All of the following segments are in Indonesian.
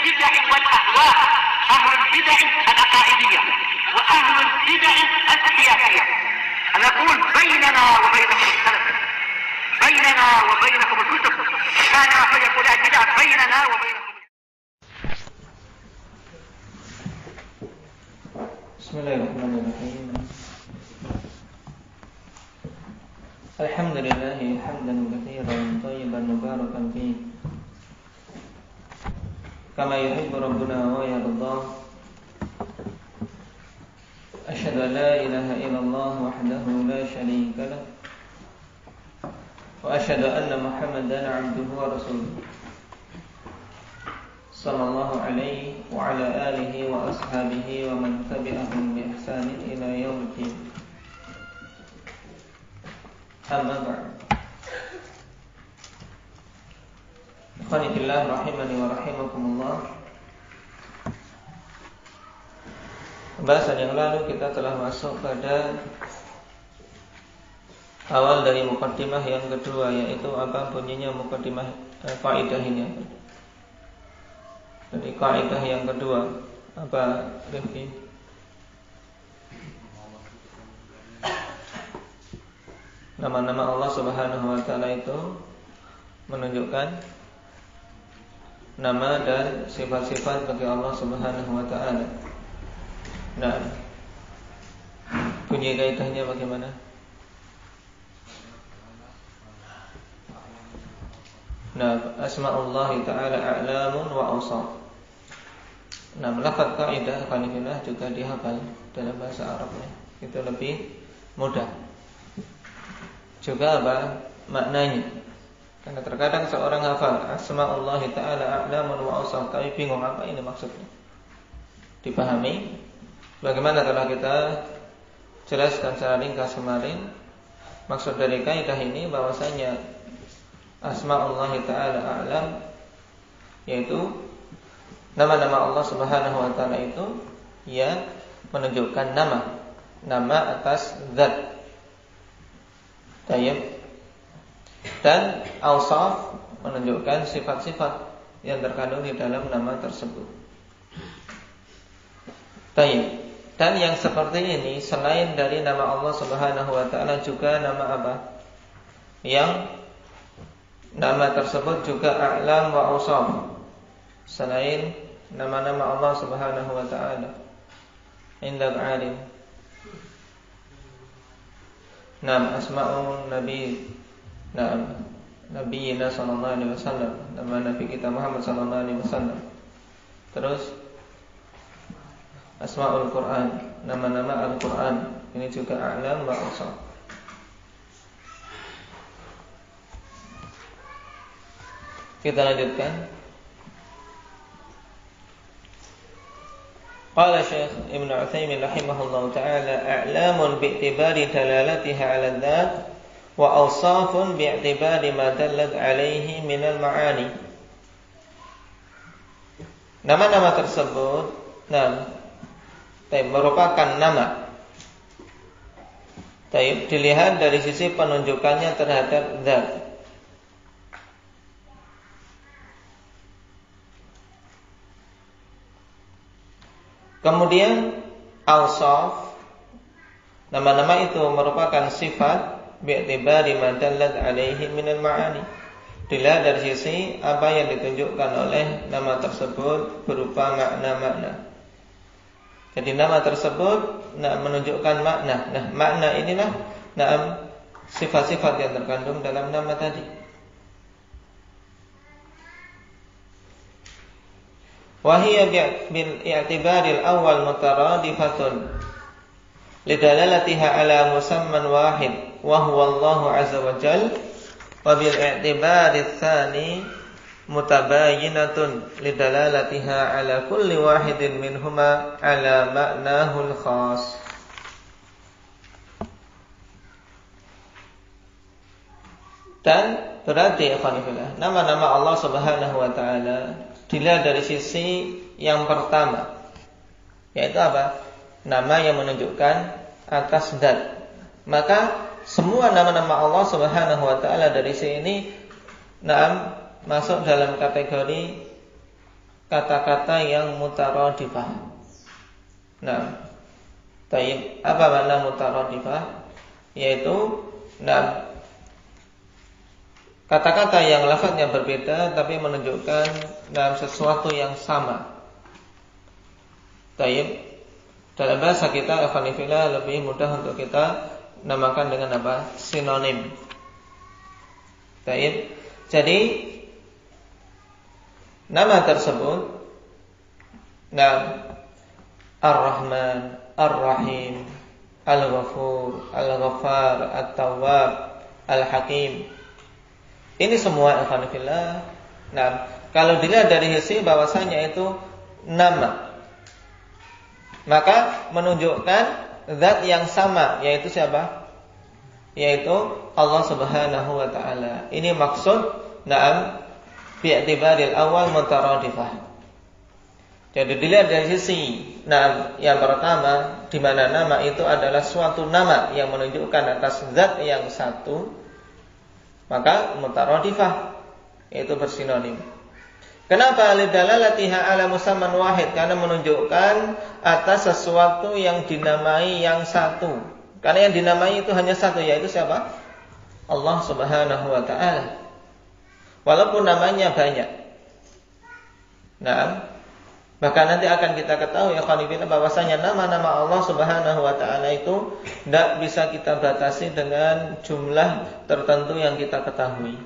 البدع والأهواء، أهل البدع العقائدية وأهل البدع السياسية. نقول بيننا وبينكم السلف، بيننا وبينكم الكتب، كان فيقول البدع بيننا وبينكم. Bismillahirrahmanirrahim. Alhamdulillah hamdan katsiran thayyiban mubarakan fihi kama yuhibbu rabbuna wa yarda. Asyhadu an la ilaha illallah wahdahu la syarika lah wa asyhadu anna Muhammadan 'abduhu wa rasuluh sallallahu alaihi wa ala alihi wa ashabihi wa man tabi'ahum bi ihsanin ila yaumil amma ba'd. Ikhwani fillah rahimani wa rahimakumullah. Pembahasan yang lalu kita telah masuk pada awal dari mukaddimah yang kedua, yaitu apa bunyinya mukaddimah kaidah ini. Jadi kaidah yang kedua apa, Rifki? Nama-nama Allah Subhanahu wa taala itu menunjukkan nama dan sifat-sifat bagi Allah Subhanahu wa taala. Nah, bunyi kaidahnya bagaimana? Nah, asma'ullah ta'ala a'lamun wa awsaf. Nah, lafaz kaidah qanifillah juga dihafal dalam bahasa Arabnya. Itu lebih mudah. Juga apa maknanya? Karena terkadang seorang hafal asma'ullah ta'ala a'lamun wa awsaf, tapi bingung apa ini maksudnya. Dipahami? Bagaimana telah kita jelaskan secara ringkas kemarin, maksud dari kaidah ini bahwasanya asma'ullah ta'ala a'lam, yaitu nama-nama Allah Subhanahu wa taala itu yang menunjukkan nama atas zat. Tayyib. Dan awsaf menunjukkan sifat-sifat yang terkandung di dalam nama tersebut. Tayyib. Dan yang seperti ini selain dari nama Allah Subhanahu wa taala juga nama apa? Yang nama tersebut juga a'lam wa awsaf. Selain nama-nama Allah Subhanahu wa taala. Indal alim. Nam asma'un nabi. Nam nabiyina sallallahu alaihi wasallam. Nama nabi kita Muhammad sallallahu alaihi wasallam. Terus asma'ul Quran, nama-nama Al-Quran. Ini juga a'lam wa awsaf. Kita lanjutkan. Qala Syekh Ibn Utsaimin rahimahullahu ta'ala a'lamun bi'tibari dalalatiha 'ala dzat wa awsafun bi'tibari ma dallat 'alaihi minal ma'ani. Nama-nama tersebut merupakan nama. Dilihat dari sisi penunjukannya terhadap zat. Kemudian awsaf, nama-nama itu merupakan sifat bi'tibari ma dallat 'alaihi minal ma'ani. Dilihat dari sisi apa yang ditunjukkan oleh nama tersebut berupa makna-makna. Jadi nama tersebut menunjukkan makna. Nah, makna inilah sifat-sifat yang terkandung dalam nama tadi. Wahiyya bil i'tibaril awal mutaradifatun lidalalatiha ala musamman wahid wa huwa Allah azza wa jalla, wa bil i'tibarits tsani mutabayyinatun lidalalatiha ala kulli wahidin minhuma ala ma'nahul khas. Dan berarti nama-nama Allah Subhanahu wa taala dilihat dari sisi yang pertama, yaitu apa? Nama yang menunjukkan atas zat. Maka semua nama-nama Allah Subhanahu wa taala dari sini masuk dalam kategori kata-kata yang mutaradifah. Nah, taib, apa makna mutaradifah? Yaitu kata-kata yang lafaznya berbeda tapi menunjukkan dalam sesuatu yang sama. Taib, dalam bahasa kita ikhwanifillah lebih mudah untuk kita namakan dengan apa? Sinonim. Taib. Jadi nama tersebut Ar-Rahman, Ar-Rahim, Al-Ghafur, Al-Ghaffar, At-Tawwab, Al-Hakim. Ini semua ikhwanifillah. Kalau dilihat dari sisi bahwasanya itu nama, maka menunjukkan zat yang sama, yaitu siapa? Yaitu Allah Subhanahu wa taala. Ini maksud bi'tibaril awal mutaradifah. Jadi dilihat dari sisi yang pertama, di mana nama itu adalah suatu nama yang menunjukkan atas zat yang satu, maka mutaradifah, yaitu bersinonim. Kenapa? Lidalalatiha ala musamman wahid, karena menunjukkan atas sesuatu yang dinamai yang satu. Karena yang dinamai itu hanya satu, yaitu siapa? Allah Subhanahu wa taala. Walaupun namanya banyak. Bahkan nanti akan kita ketahui ya khonibina bahwasanya nama-nama Allah Subhanahu wa taala itu tidak bisa kita batasi dengan jumlah tertentu yang kita ketahui.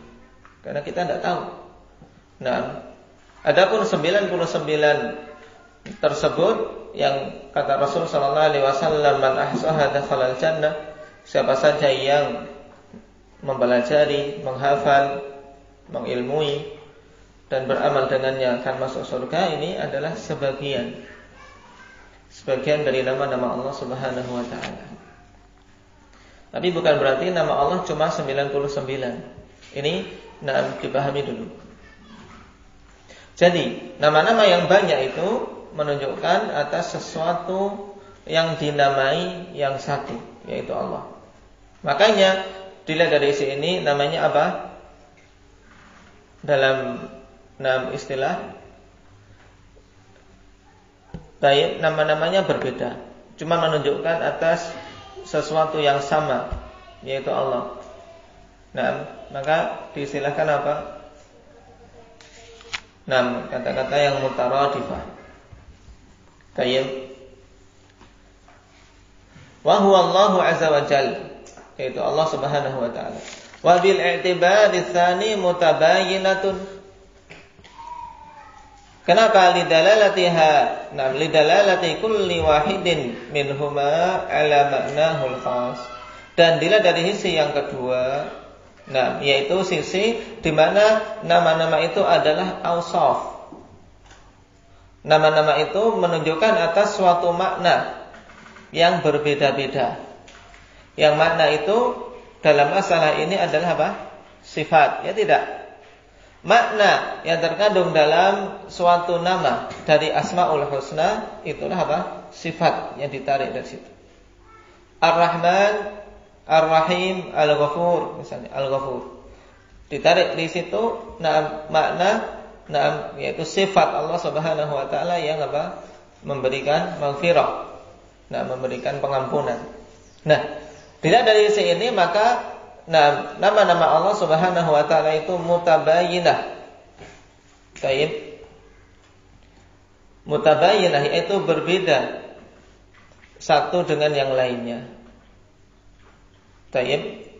Karena kita tidak tahu. Adapun 99 tersebut yang kata Rasul sallallahu alaihi wasallam, man ahsaha dakhalal jannah, siapa saja yang mempelajari, menghafal, mengilmui dan beramal dengannya akan masuk surga. Ini adalah sebagian dari nama-nama Allah Subhanahu wa taala. Tapi bukan berarti nama Allah cuma 99. Ini dipahami dulu. Jadi, nama-nama yang banyak itu menunjukkan atas sesuatu yang dinamai yang satu, yaitu Allah. Makanya dilihat dari sini namanya apa? Dalam istilah baik, nama-namanya berbeda, cuma menunjukkan atas sesuatu yang sama, yaitu Allah. Maka diistilahkan apa? Kata-kata yang mutaradifah. Tayyib. Wa huwa Allahu azza wa jalla, yaitu Allah Subhanahu wa taala. Wa bil i'tibari tsani mutabayyinatun. Kenapa? Lidalalatiha, lidalalati kulli wahidin minhuma ala ma'nahul khas. Dan dilihat dari sisi yang kedua, yaitu sisi di mana nama-nama itu adalah awsaf. Nama-nama itu menunjukkan atas suatu makna yang berbeda-beda. Yang makna itu dalam masalah ini adalah apa? Sifat, ya tidak? Makna yang terkandung dalam suatu nama dari Asmaul Husna itulah apa? Sifat yang ditarik dari situ. Ar-Rahman, Ar-Rahim, Al-Ghafur, misalnya Al-Ghafur. Ditarik di situ makna yaitu sifat Allah Subhanahu wa taala yang apa? Memberikan maghfirah. Memberikan pengampunan. Dilihat dari sisi ini maka nama-nama Allah Subhanahu wa taala itu mutabayyinah. Baik. Mutabayyinah yaitu berbeda satu dengan yang lainnya. Baik.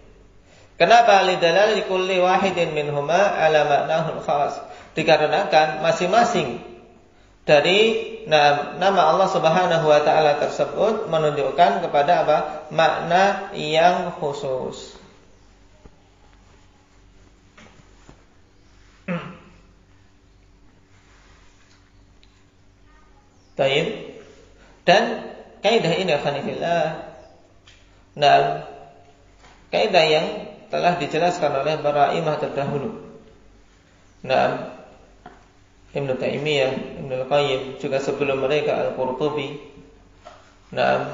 Kenapa? Lidalal kulli wahidin minhuma ala ma'nahul khas. Dikarenakan masing-masing dari nama Allah Subhanahu wa taala tersebut menunjukkan kepada apa? Makna yang khusus. Baik. Dan kaidah ini khanifillah, kaidah yang telah dijelaskan oleh para imam terdahulu. Ibnu Taimiyah, Ibnu Al-Qayyim, juga sebelum mereka Al-Qurtubi, dan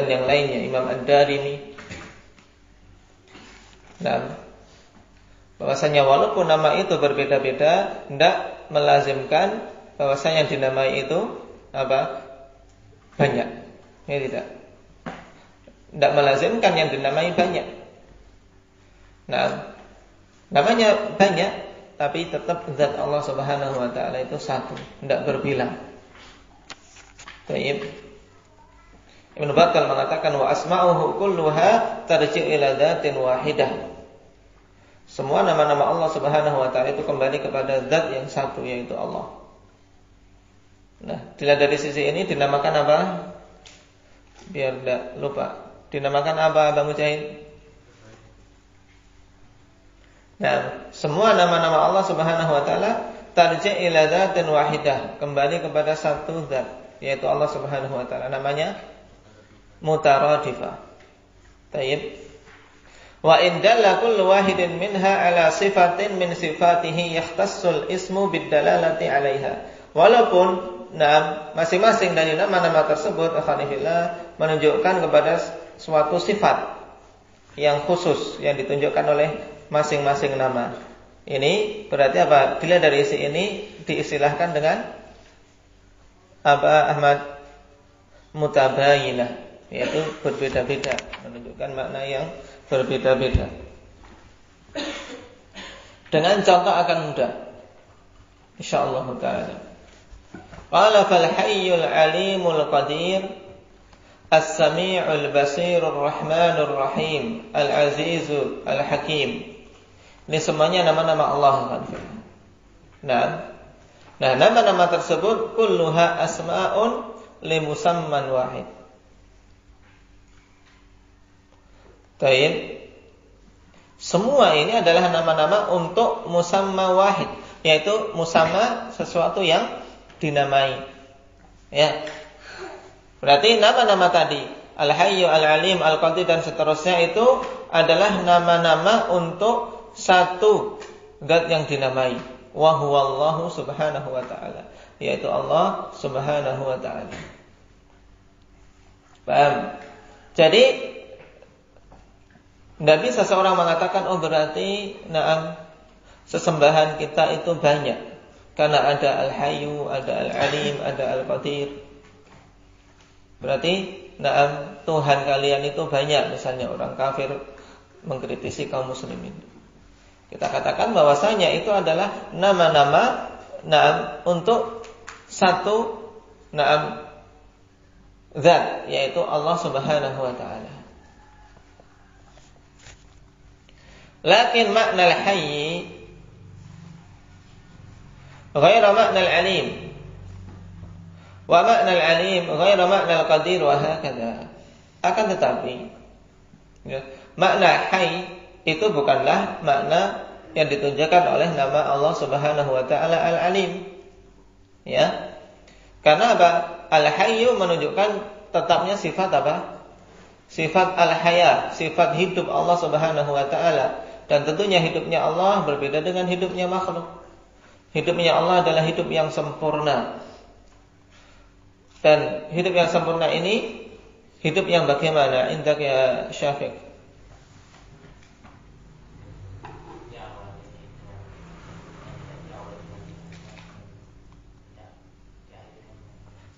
yang lainnya, Imam Ad-Darimi. Bahwasanya walaupun nama itu berbeda-beda, tidak melazimkan bahwasanya yang dinamai itu apa? Banyak. Ya tidak. Tidak melazimkan yang dinamai banyak. Nah, namanya banyak, tapi tetap zat Allah Subhanahu wa taala itu satu, tidak berbilang. Baik. Ibnu Battal mengatakan wa asma'uhu kulluha tarji'u ila dzatin wahidah. Semua nama-nama Allah Subhanahu wa taala itu kembali kepada zat yang satu, yaitu Allah. Nah, dilihat dari sisi ini dinamakan apa? Biar tidak lupa. Dinamakan apa, Bang Mujahid? Nah, semua nama-nama Allah Subhanahu wa taala tarji' ila dzatin wahidah, kembali kepada satu zat, yaitu Allah Subhanahu wa taala. Namanya mutaradifah. Baik. Wa in dalla kullu wahidin minha ala sifatin min sifatihi yakhtassul ismu bid-dalalati 'alaiha. Walaupun masing-masing dari nama-nama tersebut akhanillah menunjukkan kepada suatu sifat yang khusus yang ditunjukkan oleh masing-masing nama. Ini berarti apa? Dilihat dari isi ini diistilahkan dengan apa, Ahmad? Mutabayinah, yaitu berbeda-beda, menunjukkan makna yang berbeda-beda. Dengan contoh akan mudah, insyaallah taala. Qala fal hayyul alimul qadir as-sami'ul basirur rahmanur rahim al-azizul al-hakim. Ini semuanya nama-nama Allah. Nah, nama-nama tersebut kulluha asma'un li musamman wahid. Baik. Semua ini adalah nama-nama untuk musamma wahid, yaitu musamma sesuatu yang dinamai. Ya. Berarti nama-nama tadi Al-Hayyu, Al-Alim, Al-Qadir dan seterusnya itu adalah nama-nama untuk satu zat yang dinamai. Wa huwallahu subhanahu wa ta'ala, yaitu Allah Subhanahu wa ta'ala. Paham? Jadi tidak bisa seorang mengatakan oh berarti sesembahan kita itu banyak karena ada Al-Hayyu, ada Al-Alim, ada Al-Qadir. Berarti Tuhan kalian itu banyak. Misalnya orang kafir mengkritisi kaum muslimin, kita katakan bahwasanya itu adalah nama-nama untuk satu zat, yaitu Allah Subhanahu wa ta'ala. Lakin makna al-hayy ghaira makna al-alim, wa makna al-alim ghaira makna al-qadir, wa hakadha. Akan tetapi ya, makna hayy itu bukanlah makna yang ditunjukkan oleh nama Allah Subhanahu wa taala Al-Alim. Ya. Karena apa? Al-Hayyu menunjukkan tetapnya sifat apa? Sifat al-haya, sifat hidup Allah Subhanahu wa taala. Dan tentunya hidupnya Allah berbeda dengan hidupnya makhluk. Hidupnya Allah adalah hidup yang sempurna. Dan hidup yang sempurna ini hidup yang bagaimana? Indak ya Syafiq.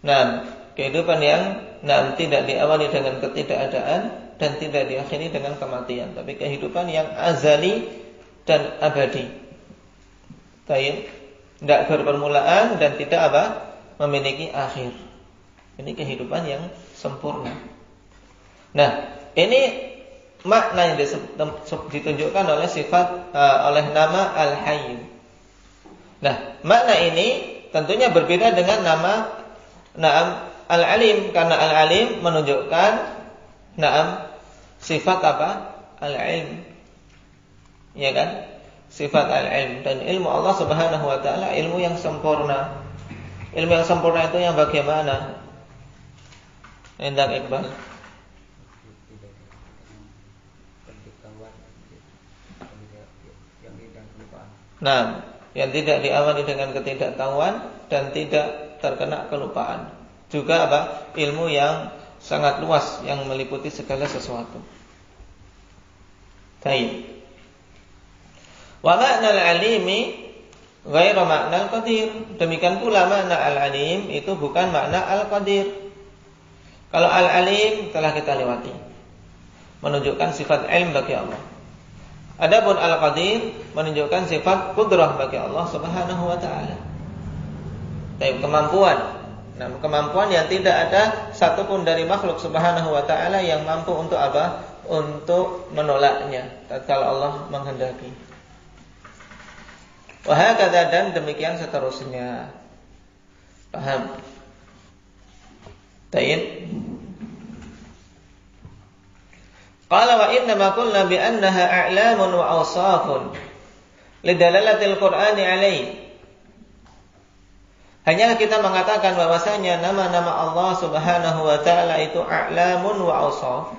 Nah, kehidupan yang tidak diawali dengan ketidakadaan dan tidak diakhiri dengan kematian, tapi kehidupan yang azali dan abadi. Baik, tidak berpermulaan dan tidak memiliki akhir. Ini kehidupan yang sempurna. Nah, ini makna yang ditunjukkan oleh sifat oleh nama Al-Hayy. Nah, makna ini tentunya berbeda dengan nama Al-Alim, karena Al-Alim menunjukkan sifat Al-ilm. Ya kan? Sifat al-ilm, dan ilmu Allah Subhanahu wa taala ilmu yang sempurna. Ilmu yang sempurna itu yang bagaimana? Endang Iqbal. Nah, yang tidak diawali dengan ketidaktahuan dan tidak terkena kelupaan. Juga ilmu yang sangat luas yang meliputi segala sesuatu. Baik. Wa ma'na al-alimi ghairu makna al-qadir. Demikian pula makna al-alim itu bukan makna al-qadir. Kalau al-alim telah kita lewati, menunjukkan sifat ilm bagi Allah. Adapun al-qadir menunjukkan sifat qudrah bagi Allah Subhanahu wa taala. Kemampuan. Nah, kemampuan yang tidak ada satupun dari makhluk Subhanahu wa taala yang mampu untuk apa? Untuk menolaknya tatkala Allah menghendaki. Wahakadha, dan demikian seterusnya. Paham? Tayyib. Qala wa inna ma qulna bi annaha a'lamun wa awsafun lidalalatil Qur'ani alaihi. Hanyalah kita mengatakan bahwasanya nama-nama Allah Subhanahu wa taala itu a'lamun wa awsaf.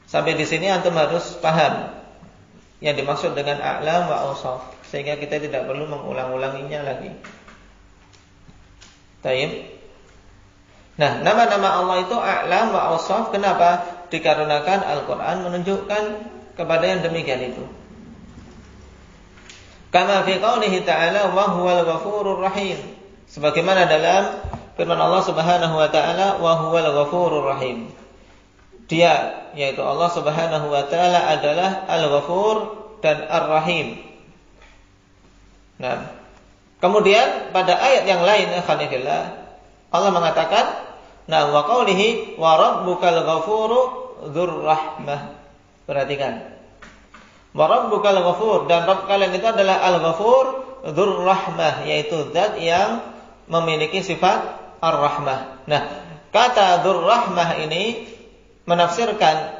Sampai di sini antum harus paham yang dimaksud dengan a'lam wa awsaf, sehingga kita tidak perlu mengulang-ulanginya lagi. Tayyib. Nah, nama-nama Allah itu a'lam wa awsaf. Kenapa? Dikarenakan Al-Quran menunjukkan kepada yang demikian itu. Kama fi qawlihi ta'ala wa huwal ghafurur rahim. Sebagaimana dalam firman Allah Subhanahu wa ta'ala wa huwal ghafurur rahim. Dia, yaitu Allah Subhanahu wa ta'ala adalah Al-Ghafur dan Ar-Rahim. Nah, kemudian pada ayat yang lain, Allah mengatakan, nah, wa qawlihi wa rabbukal ghafuru dzur rahmah. Perhatikan. Wa rabbukal ghafur, dan Rabb kalian itu adalah Al-Ghafur dzur rahmah, yaitu zat yang memiliki sifat Ar-Rahmah. Nah, kata dzur rahmah ini menafsirkan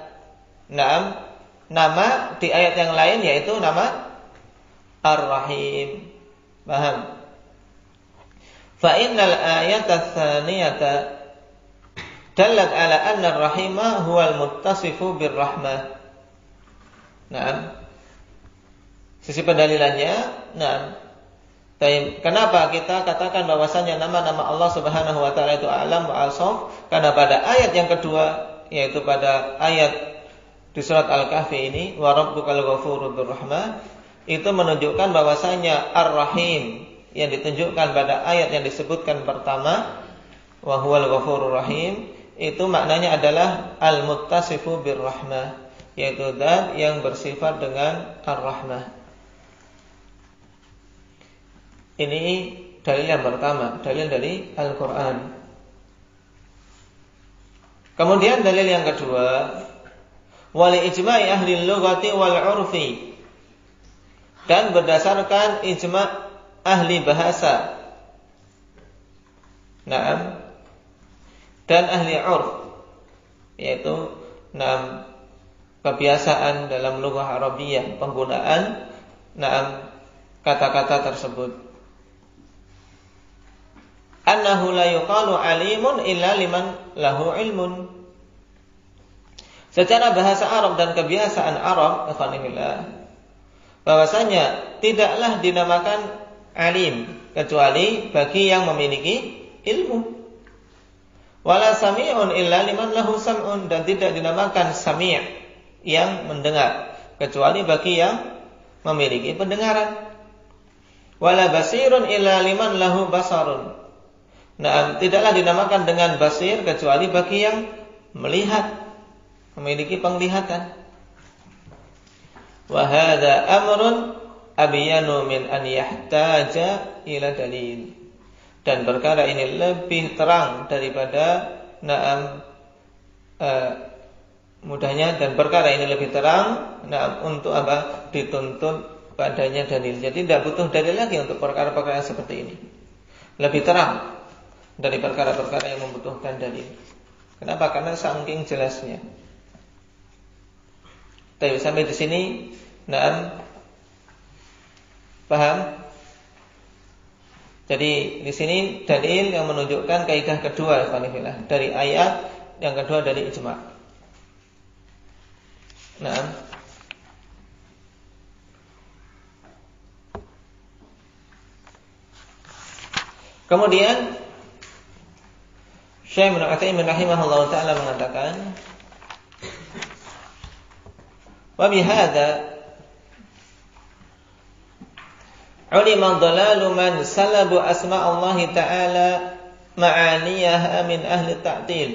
nama di ayat yang lain, yaitu nama Ar-Rahim. Paham? Fa innal ayata tsaniyata dallat ala anna ar-rahima huwal muttasifu birrahmah. Nah, sisi pendalilannya, kenapa kita katakan bahwasanya nama-nama Allah Subhanahu wa taala itu a'lam wa awsaf? Karena pada ayat yang kedua, yaitu pada ayat di surat Al-Kahfi ini, wa rabbukal ghafurur rahmah, itu menunjukkan bahwasanya Ar-Rahim yang ditunjukkan pada ayat yang disebutkan pertama, wa huwal ghafurur rahim, itu maknanya adalah al-muttasifu birrahmah, yaitu zat yang bersifat dengan ar-rahmah. Ini dalil yang pertama, dalil dari Al-Quran. Kemudian dalil yang kedua, wali ijma'i ahli lughati wal 'urfi, dan berdasarkan ijma' ahli bahasa, dan ahli 'urf, yaitu kebiasaan dalam lughah Arabiyah, penggunaan kata-kata tersebut. Annahu la yuqalu alimun illa liman lahu ilmun. Secara bahasa Arab dan kebiasaan Arab, bahwasanya tidaklah dinamakan alim kecuali bagi yang memiliki ilmu. Wala sami'un illa liman lahu sam'un, dan tidak dinamakan sami' yang mendengar kecuali bagi yang memiliki pendengaran. Wala basirun illa liman lahu basarun. Nah, tidaklah dinamakan dengan basir kecuali bagi yang melihat, memiliki penglihatan. Wa hadza amrun abyanu min an yahtaja ila dalil. Dan perkara ini lebih terang daripada mudahnya, dan perkara ini lebih terang untuk apa? Dituntut padanya dalil. Jadi tidak butuh dalil lagi untuk perkara-perkara seperti ini. Lebih terang dari perkara-perkara yang membutuhkan dalil. Kenapa? Karena saking jelasnya. Tapi sampai di sini, paham? Jadi di sini dalil yang menunjukkan kaidah kedua, dari ayat yang kedua dari ijma'. Kemudian Syekh Ibnu Utsaimin rahimahullahu taala mengatakan, wa bihadza ulima dhalalu man salabu asma'allah ta'ala ma'aniyaha min ahli ta'til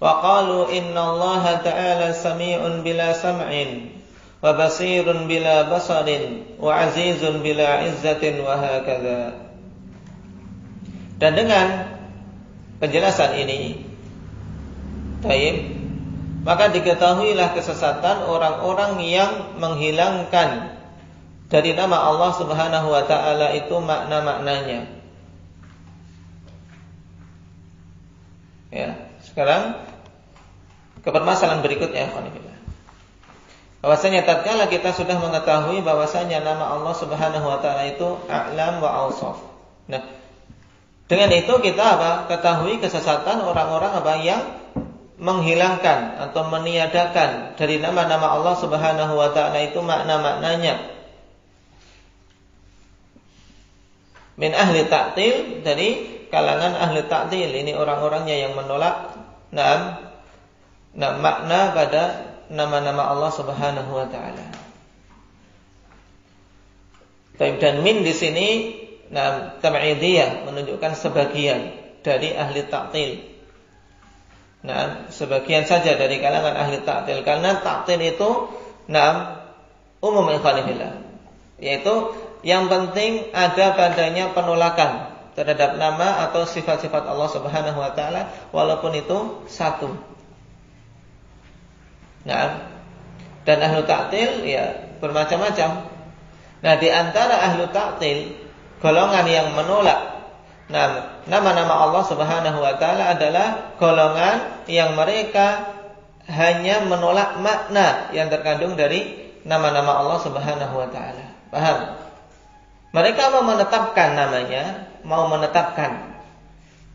wa qalu inna Allah ta'ala sami'un bila sam'in wa basirun bila basarin wa azizun bila izzatin wa hakadha. Dan dengan penjelasan ini maka diketahuilah kesesatan orang-orang yang menghilangkan dari nama Allah Subhanahu wa ta'ala itu makna-maknanya. Ya, sekarang ke permasalahan berikutnya, bahwasanya tatkala kita sudah mengetahui bahwasanya nama Allah Subhanahu wa ta'ala itu a'lam wa awsaf. Nah, dengan itu kita ketahui kesesatan orang-orang yang menghilangkan atau meniadakan dari nama-nama Allah Subhanahu wa ta'ala itu makna-maknanya. Min ahli ta'til, dari kalangan ahli ta'til, ini orang-orangnya yang menolak makna pada nama-nama Allah Subhanahu wa ta'ala. Dan min di sini tab'idiyah, menunjukkan sebagian dari ahli ta'til. Sebagian saja dari kalangan ahli ta'til, karena ta'til itu umum ikhwanifillah, yaitu yang penting ada padanya penolakan terhadap nama atau sifat-sifat Allah Subhanahu wa ta'ala, walaupun itu satu. Dan ahlu ta'til ya bermacam-macam. Nah, di antara ahlu ta'til, golongan yang menolak nama-nama Allah Subhanahu wa ta'ala adalah golongan yang mereka hanya menolak makna yang terkandung dari nama-nama Allah Subhanahu wa ta'ala. Paham? Mereka mau menetapkan namanya, mau menetapkan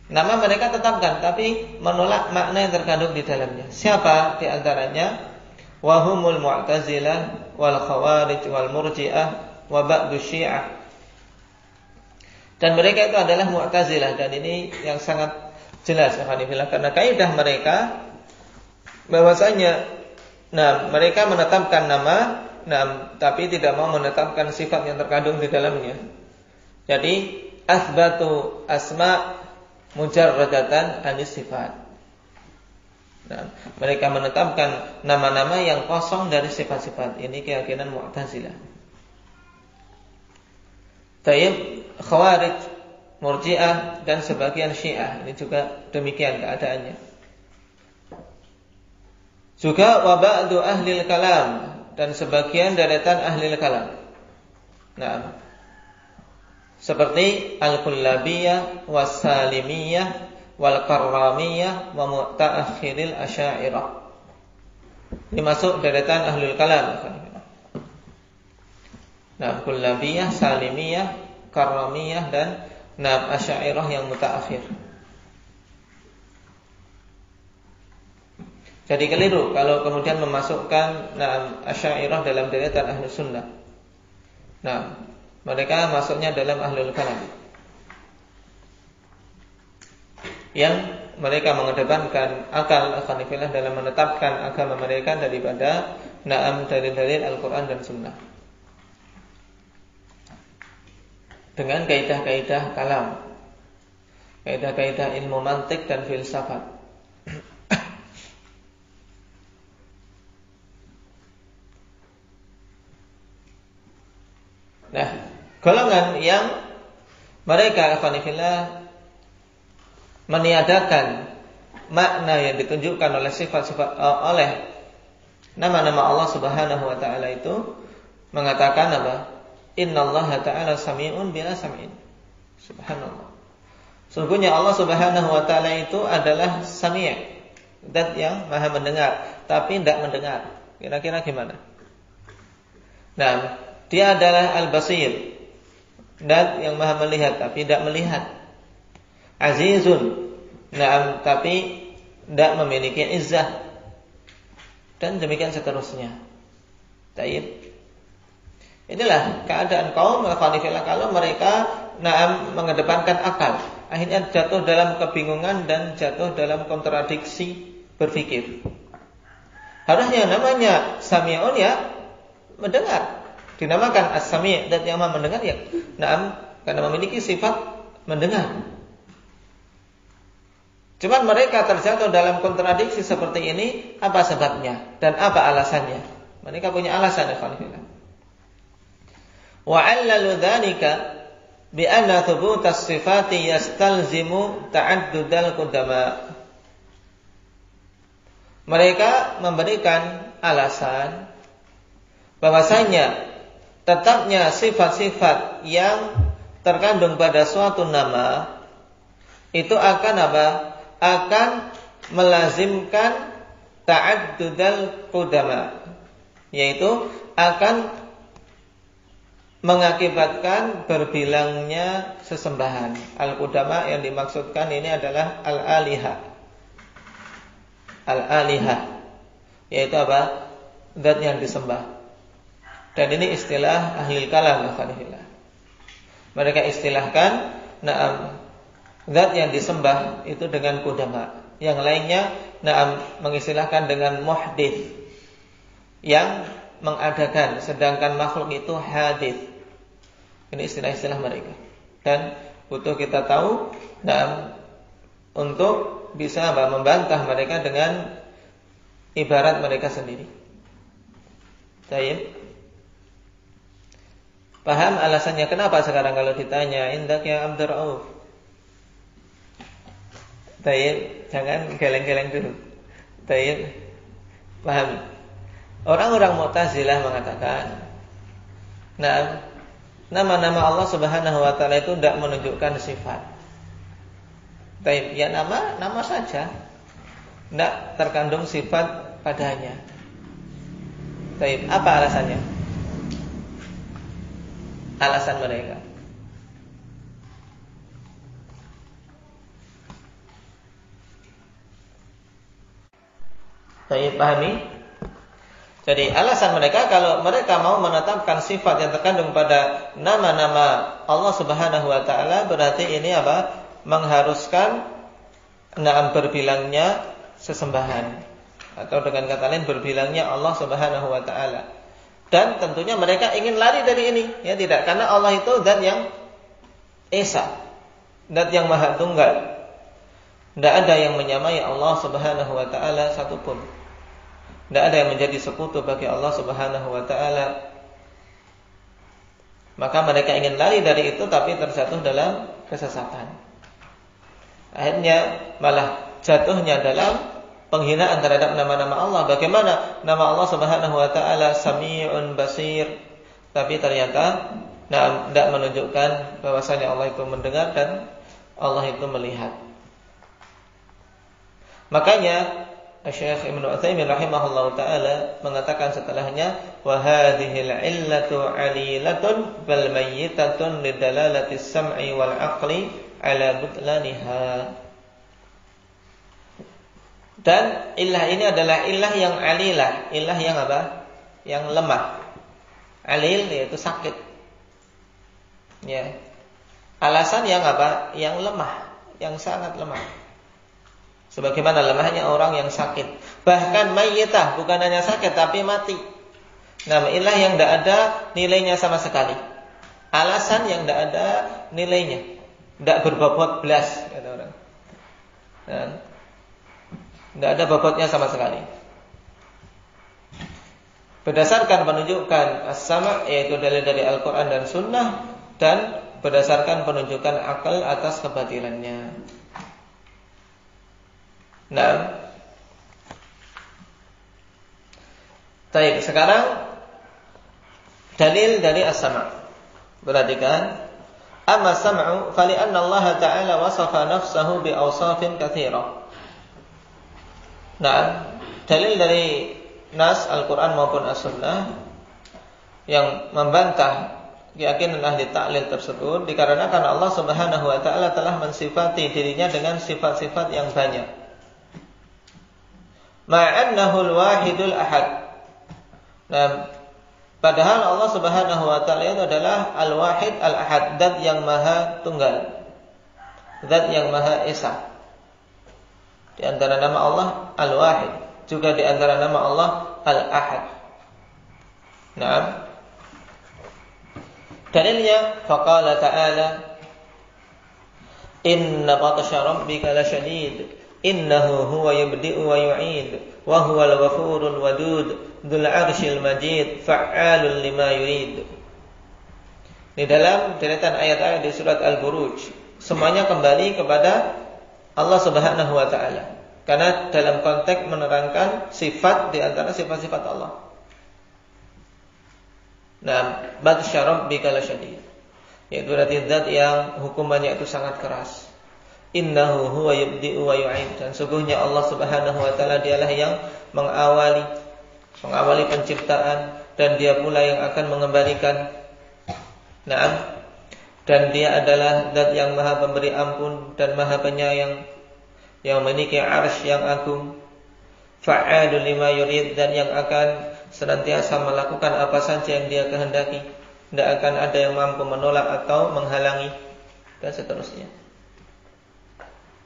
nama, mereka tetapkan, tapi menolak makna yang terkandung di dalamnya. Siapa di antaranya? Wahumul Mu'tazilah wal Khawarij wal Murji'ah wa ba'du Syiah. Dan mereka itu adalah Mu'tazilah, dan ini yang sangat jelas karena kaidah mereka bahwasanya mereka menetapkan nama, tapi tidak mau menetapkan sifat yang terkandung di dalamnya. Jadi asbatu asma mujarradatan anis sifat. Mereka menetapkan nama-nama yang kosong dari sifat-sifat. Ini keyakinan Mu'tazilah. Tayyib, Khawarij, Murji'ah dan sebagian Syiah, ini juga demikian keadaannya. Juga wa ba'du ahlil kalam, dan sebagian deretan ahli kalam. Seperti Al-Kullabiyah, Was-Salimiyah, Wal-Karramiyah, wa Mu'ta'akhiril Asy'ariyah. Ini masuk deretan ahli kalam. Kullabiyah, Salimiyah, Karramiyah dan Asy'ariyah yang mutaakhir. Jadi keliru kalau kemudian memasukkan Asy'ariyah dalam deretan ahli sunnah. Mereka masuknya dalam ahlul kalam, yang mereka mengedepankan akal akhanifillah dalam menetapkan agama mereka daripada dalil-dalil Al-Quran dan Sunnah, dengan kaidah-kaidah kalam, kaidah-kaidah ilmu mantik dan filsafat. Golongan yang mereka afanifillah meniadakan makna yang ditunjukkan oleh sifat-sifat oleh nama-nama Allah Subhanahu wa ta'ala itu mengatakan apa? Innallaha ta'ala sami'un bila sam'in. Subhanallah. Sungguhnya Allah Subhanahu wa ta'ala itu adalah sami', zat yang maha mendengar tapi tidak mendengar. Kira-kira gimana? Dia adalah al-basir, dan yang maha melihat tapi tidak melihat. Azizun, tapi tidak memiliki izzah, dan demikian seterusnya. Taib. Inilah keadaan kaum al-Qanifillah kalau mereka mengedepankan akal, akhirnya jatuh dalam kebingungan dan jatuh dalam kontradiksi berpikir. Harusnya namanya sami'un ya mendengar, dinamakan As-Sami', zat yang Maha mendengar ya. Naam, karena memiliki sifat mendengar. Cuman mereka terjatuh dalam kontradiksi seperti ini, apa sebabnya dan apa alasannya? Mereka punya alasan, ikhwan fillah. Wa 'allalu dzalika bi anna thubut as-sifati yastalzimu ta'addudal qudama. Mereka memberikan alasan bahwasanya tetapnya sifat-sifat yang terkandung pada suatu nama itu akan apa? Akan melazimkan ta'addudal qudama, yaitu akan mengakibatkan berbilangnya sesembahan. Al-qudama yang dimaksudkan ini adalah al-alihah. Al-alihah, yaitu apa? Zat yang disembah. Dan ini istilah ahli kalam, alhamdulillah. Mereka istilahkan zat yang disembah itu dengan qudama. Yang lainnya mengistilahkan dengan muhdits, yang mengadakan, sedangkan makhluk itu hadits. Ini istilah-istilah mereka. Dan butuh kita tahu untuk bisa membantah mereka dengan ibarat mereka sendiri. Baik. Paham alasannya kenapa sekarang kalau ditanya indak ya Abdur Rauf? Baik, jangan geleng-geleng dulu. Baik. Paham? Orang-orang Mu'tazilah mengatakan, nama-nama Allah Subhanahu wa taala itu tidak menunjukkan sifat. Baik, ya nama saja. Tidak terkandung sifat padanya. Baik, apa alasannya? Alasan mereka. Baik, pahami? Jadi alasan mereka kalau mereka mau menetapkan sifat yang terkandung pada nama-nama Allah Subhanahu wa taala, berarti ini apa? Mengharuskan berbilangnya sesembahan, atau dengan kata lain berbilangnya Allah Subhanahu wa taala. Dan tentunya mereka ingin lari dari ini, ya tidak, karena Allah itu zat yang esa, zat yang maha tunggal. Tidak ada yang menyamai Allah Subhanahu wa taala satupun. Tidak ada yang menjadi sekutu bagi Allah Subhanahu wa taala. Maka mereka ingin lari dari itu, tapi terjatuh dalam kesesatan. Akhirnya malah jatuhnya dalam penghinaan terhadap nama-nama Allah. Bagaimana nama Allah Subhanahu wa taala Sami'un Basir, tapi ternyata tidak menunjukkan bahwasanya Allah itu mendengar dan Allah itu melihat. Makanya Syekh Ibnu Utsaimin rahimahullahu taala mengatakan setelahnya, wa hadhil illatu 'alilatun bal mayyitatun lidalalati sam'i wal 'aqli 'ala butlaniha. Dan ilah ini adalah ilah yang alilah, ilah yang apa? Yang lemah. Alil yaitu sakit. Ya. Alasan yang apa? Yang lemah, yang sangat lemah. Sebagaimana lemahnya orang yang sakit. Bahkan mayyitah, bukan hanya sakit tapi mati. Nah, ilah yang tidak ada nilainya sama sekali. Alasan yang tidak ada nilainya, tidak berbobot belas, kata orang. Tidak ada bobotnya sama sekali. Berdasarkan penunjukan as-sama', yaitu dalil dari Al-Quran dan Sunnah, dan berdasarkan penunjukan akal atas kebatilannya. Nah, baik, sekarang dalil dari as-sama'. Perhatikan, amma as-sam'u fali anna Allah Ta'ala wasafa nafsahu bi awsafin katsirah. Nah, dalil dari nas Al-Quran maupun As-Sunnah yang membantah keyakinan ahli ta'lil tersebut, dikarenakan Allah Subhanahu wa taala telah mensifati dirinya dengan sifat-sifat yang banyak. Ma'annahul wahidul ahad. Nah, padahal Allah Subhanahu wa taala itu adalah al-wahid al-ahad, zat yang maha tunggal, zat yang maha esa. Di antara nama Allah Al-Wahid, juga di antara nama Allah Al-Ahad. Nah, Dalilnya faqala ta'ala inna batsha rabbika lasyadid innahu huwa yabdi'u wa yu'id wa huwal ghafurul wadud dzul 'arsyil majid fa'alul lima yurid. Di dalam deretan ayat-ayat di surat Al-Buruj semuanya kembali kepada Allah Subhanahu wa taala karena dalam konteks menerangkan sifat di antara sifat-sifat Allah. Nah, batsya rabbika lasyadid, yaitu berarti zat yang hukumannya itu sangat keras. Innahu huwa yabdi'u wa yu'id, dan sungguhnya Allah Subhanahu wa taala dialah yang mengawali penciptaan dan dia pula yang akan mengembalikan. Naam, dan dia adalah zat yang maha pemberi ampun dan maha penyayang yang memiliki arsy yang agung. Fa'alul lima yurid, dan yang akan senantiasa melakukan apa saja yang dia kehendaki. Tidak akan ada yang mampu menolak atau menghalangi, dan seterusnya.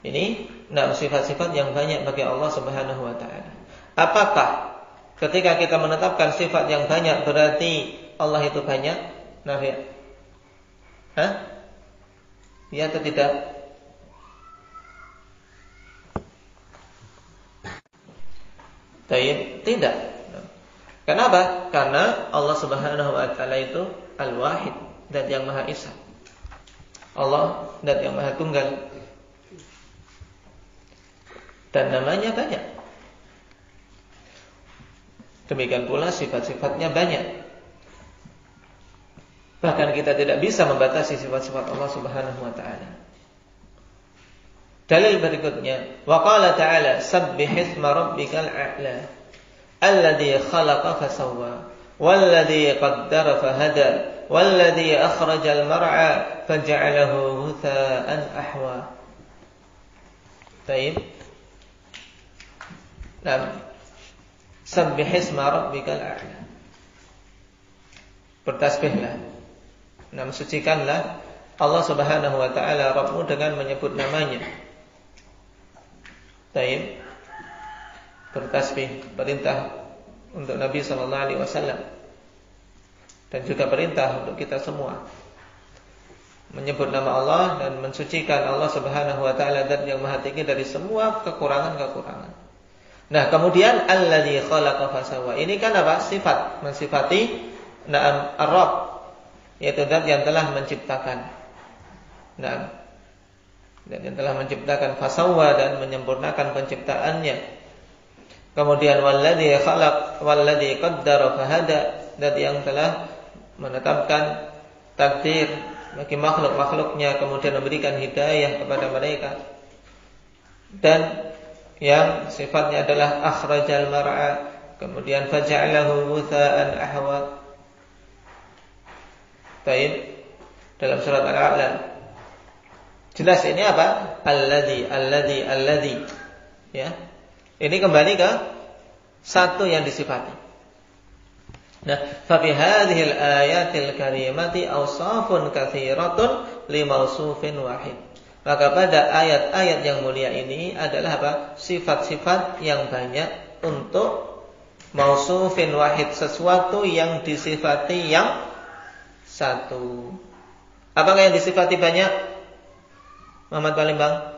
Ini sifat-sifat yang banyak bagi Allah Subhanahu wa taala. Apakah ketika kita menetapkan sifat yang banyak berarti Allah itu banyak? Nafi? Ya atau tidak? Tidak. Kenapa? Karena Allah Subhanahu wa taala itu Al-Wahid, zat yang Maha Esa. Allah zat yang Maha Tunggal. Dan namanya banyak. Demikian pula sifat-sifatnya banyak. Bahkan kita tidak bisa membatasi sifat-sifat Allah Subhanahu wa taala. Dalil berikutnya, wa qala ta'ala sabbih isma rabbikal a'la alladzi khalaqa fasawwa walladzi qaddara fahada walladzi akhrajal mar'a faj'alahu ghutha'an ahwa. Baik. Sabbih isma rabbikal a'la. Bertasbihlah. Sucikanlah Allah Subhanahu wa taala Rabbmu dengan menyebut namanya. Baik. Bertasbih, perintah untuk Nabi sallallahu alaihi wasallam. Dan juga perintah untuk kita semua. Menyebut nama Allah dan mensucikan Allah Subhanahu wa taala zat yang maha tinggi dari semua kekurangan-kekurangan. Nah, kemudian alladzi khalaqa fasawwa. Ini kan apa? Sifat, mensifati Ar-Rabb, yaitu zat yang telah menciptakan. Dan yang telah menciptakan fasawwa dan menyempurnakan penciptaannya. Kemudian walladzi khalaq walladzi qaddara fahada, zat yang telah menetapkan takdir bagi makhluk-makhluknya kemudian memberikan hidayah kepada mereka. Dan yang sifatnya adalah akhrajal mar'a, kemudian faja'alahu ghutha'an ahwa. Baik, dalam surat Al-A'la. Jelas ini apa? Alladzi. Ya. Ini kembali ke satu yang disifati. Nah, fa fi hadhil ayatil karimati awsafun katsiratun li mausufin wahid. Maka pada ayat-ayat yang mulia ini adalah apa? Sifat-sifat yang banyak untuk mausufin wahid, sesuatu yang disifati yang satu. Apakah yang disifati banyak? Muhammad Palembang?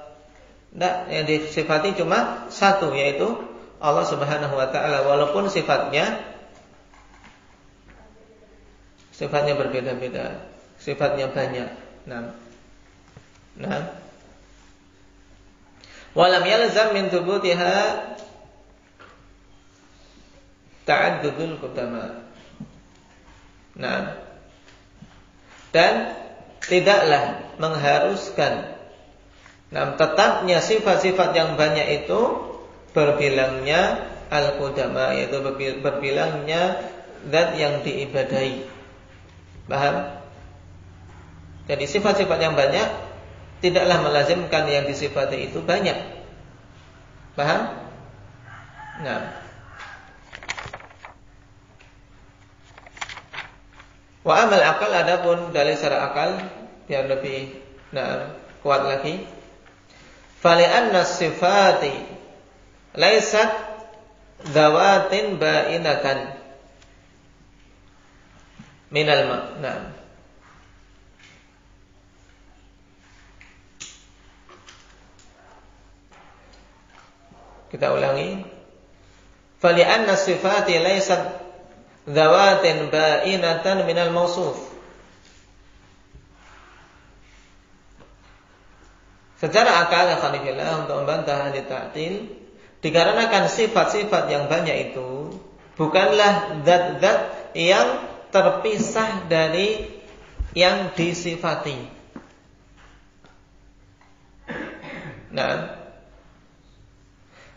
Tidak, yang disifati cuma satu, yaitu Allah Subhanahu wa taala, walaupun sifatnya berbeda-beda, sifatnya banyak. Nah. Walam yalzam min thubutiha ta'addudul qudama. Nah. Dan tidaklah mengharuskan tetapnya sifat-sifat yang banyak itu berbilangnya al-qudama, yaitu berbilangnya zat yang diibadahi. Paham? Jadi sifat-sifat yang banyak tidaklah melazimkan yang disifati itu banyak. Paham? Nah. Wa amal akal, adapun dalil secara akal yang lebih kuat lagi. Fali anna sifati laisat dzawatin ba'inatan minal Kita ulangi. Fali'anna sifati laysat dzawatin ba'inatan minal mausuf. Secara akal untuk membantah ahli ta'til, dikarenakan sifat-sifat yang banyak itu bukanlah zat-zat yang terpisah dari yang disifati. Nah,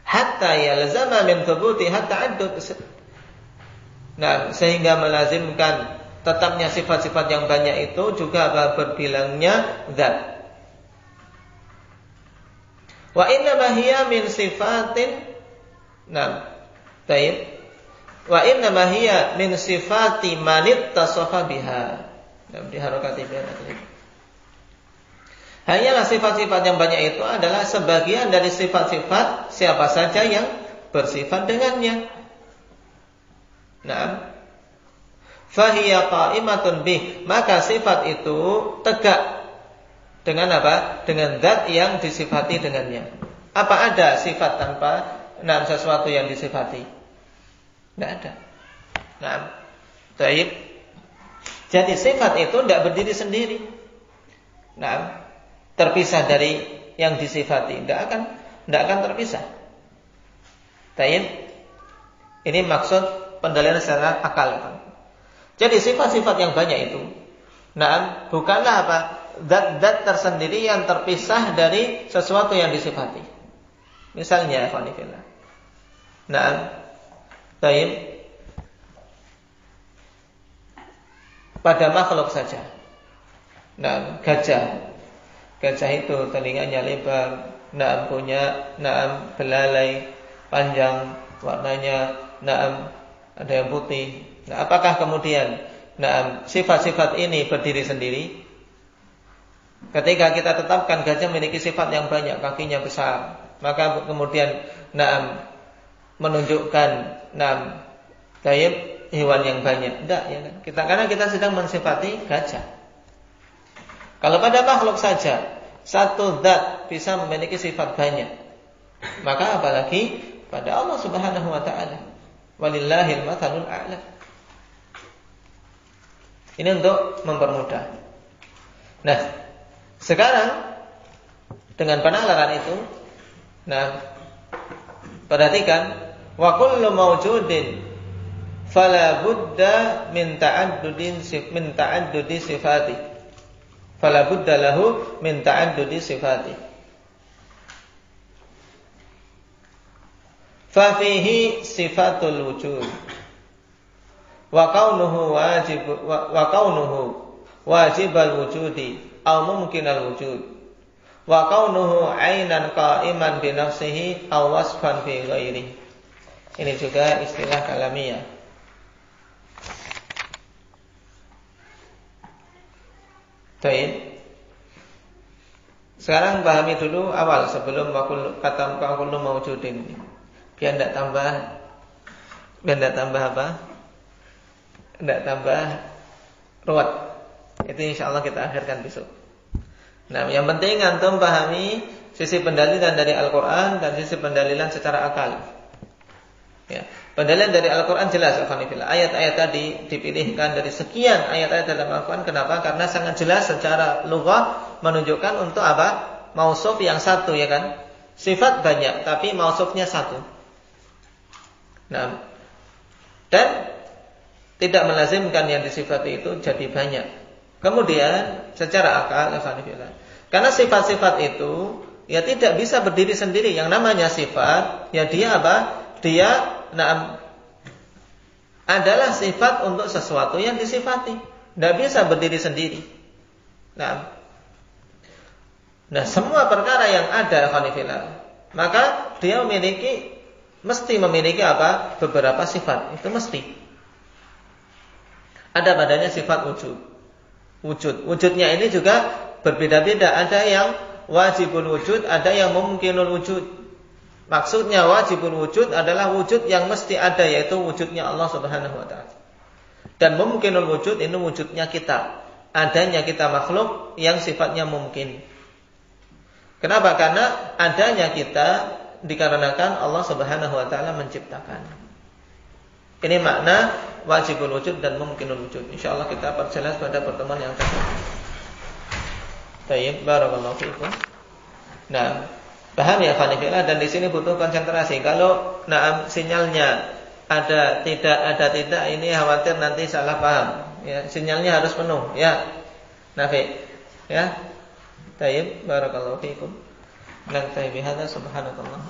hatta yalzama min thubuti ta'addud. Nah, sehingga melazimkan tetapnya sifat-sifat yang banyak itu juga berbilangnya zat. Wa inna ma hiya min sifatin. Nah, baik. Wa inna ma hiya min sifati man ittasafa biha. Nah, di harakati biha. Hanyalah sifat-sifat yang banyak itu adalah sebagian dari sifat-sifat siapa saja yang bersifat dengannya. Nah, fahiya qa'imatun bih, maka sifat itu tegak dengan apa? Dengan zat yang disifati dengannya. Apa ada sifat tanpa sesuatu yang disifati? Tidak ada. Nah, baik. Jadi sifat itu tidak berdiri sendiri. Nah, terpisah dari yang disifati, tidak akan terpisah. Baik. Ini maksud pendalilan secara akal. Jadi sifat-sifat yang banyak itu, nah, bukanlah apa? Zat-zat tersendiri yang terpisah dari sesuatu yang disifati. Misalnya, ikhwanifillah. Nah, baik. Pada makhluk saja. Nah, gajah itu telinganya lebar, punya belalai panjang, warnanya ada yang putih. Nah, apakah kemudian sifat-sifat ini berdiri sendiri? Ketika kita tetapkan gajah memiliki sifat yang banyak, kakinya besar, maka kemudian menunjukkan hewan yang banyak. Tidak, ya kan? Karena kita sedang mensifati gajah. Kalau pada makhluk saja satu zat bisa memiliki sifat banyak, maka apalagi pada Allah Subhanahu wa taala. Walillahil matsalul a'la. Ini untuk mempermudah. Nah, sekarang dengan penalaran itu, perhatikan, wa kullu mawjudin fala budda min ta'addudi sifati. Fala budda lahu min ta'addudi sifati. Fa fihi sifatul wujud wa kaunuhu wajibal wujudi aw mumkinal wujud wa kaunuhu ainan qa'iman bi nafsihi aw wasfan fi ghairihi. Ini juga istilah kalamiyah. Baik. Sekarang pahami dulu awal sebelum kata kullu mawjudin. Biar tidak tambah apa? Tidak tambah ruwet. Itu insyaallah kita akhirkan besok. Nah, yang penting antum pahami sisi pendalilan dari Al-Qur'an dan sisi pendalilan secara akal. Ya. Pendalilan dari Al-Quran jelas, ayat-ayat tadi dipilihkan dari sekian ayat-ayat dalam Al-Quran. Kenapa? Karena sangat jelas secara lughah menunjukkan untuk apa? Mausuf yang satu, ya kan? Sifat banyak, tapi mausufnya satu. Nah, dan tidak melazimkan yang disifati itu jadi banyak. Kemudian secara akal, karena sifat-sifat itu ya tidak bisa berdiri sendiri. Yang namanya sifat, ya dia apa? Dia adalah sifat untuk sesuatu yang disifati. Tidak bisa berdiri sendiri. Nah, semua perkara yang ada, maka dia mesti memiliki apa? Beberapa sifat. Itu mesti. Ada padanya sifat wujud. Wujudnya ini juga berbeda-beda. Ada yang wajibul wujud, ada yang mungkinul wujud. Maksudnya wajibul wujud adalah wujud yang mesti ada, yaitu wujudnya Allah Subhanahu wa taala. Dan mungkinul wujud ini wujudnya kita, adanya kita makhluk yang sifatnya mungkin. Kenapa? Karena adanya kita dikarenakan Allah Subhanahu wa taala menciptakan. Ini makna wajibul wujud dan mungkinul wujud. Insyaallah kita perjelas pada pertemuan yang akan datang. Baik, barakallahu fiikum. Nah, paham ya Khanifillah, dan di sini butuh konsentrasi. Kalau sinyalnya ada tidak ini khawatir nanti salah paham. Ya, sinyalnya harus penuh ya. Nafi. Ya. Baik, barakallahu fiikum. Naktafi bihadza subhanakallah.